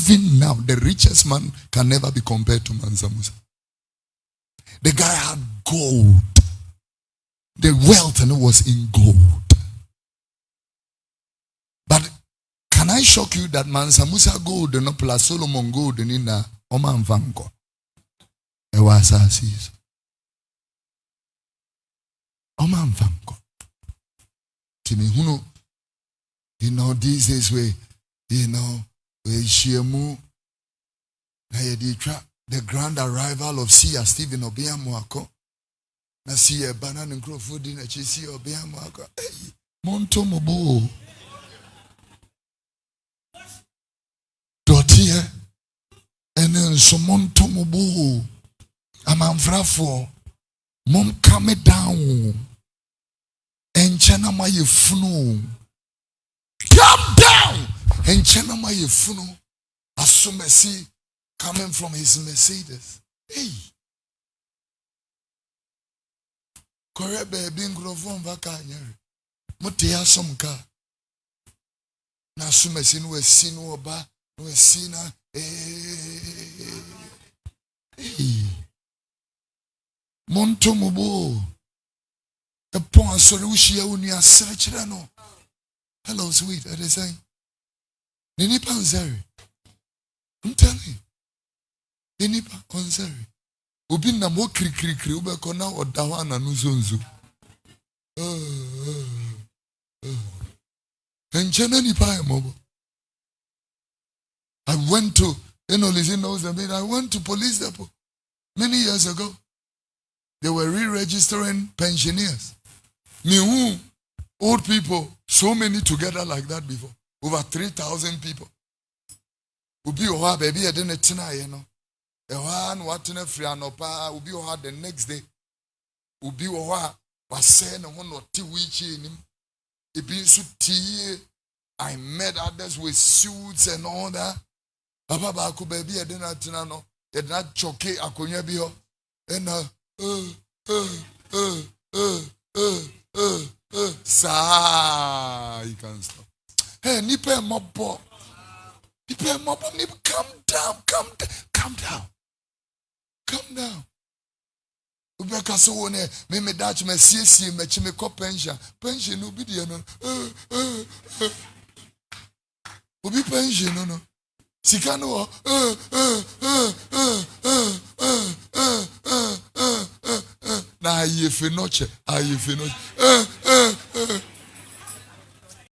even now, the richest man can never be compared to Mansa Musa. The guy had gold. The wealth and it was in gold. But can I shock you that Mansa Musa gold and not plus Solomon gold and in the Oman Vanko? It was Assis. Oman Vanko. Timmy, who know, these days we, we share more. The grand arrival of Sia Stephen Obiamuako. Na see a banana and food in a chisi Obiamuako. Hey, Montomobo. Dotia. And then some Montomobo. Af3f3d3. Mom come down. And Chana my funu. Come down. And Chana my funu. Asumesi. Coming from his Mercedes. Hey. Correct baby ngrovon vakanyere. Mutia some car. Na sumesi no esi no oba, no esi na Hey. Monto mobo. The point sorry ushia uni asachira no. Hello sweet, are they saying? Nini panzeri. I'm telling you. Enipa konseri obi na mo krikri ube kona odawa na nuzonzo enchena nipa emobo. I went to listen knows the I went to police depot many years ago. They were re-registering pensioners. Me who old people, so many together like that before, over 3,000 people. Ubi oha baby I didn't know. One what in a free anopa will be hard the next day. Will be what was saying and 1 or 2 weeks in him. It being so tea. I met others with suits and all that. Baba could baby I didn't know. Did not choke a conyabio. And sa you can stop. Hey, nipe mobo. Nipe mobo, calm down. Calm down. Ubeka so one me dash me CC me chime ko pension no bi de no. Obi pension no. Sika no na ayefe noche.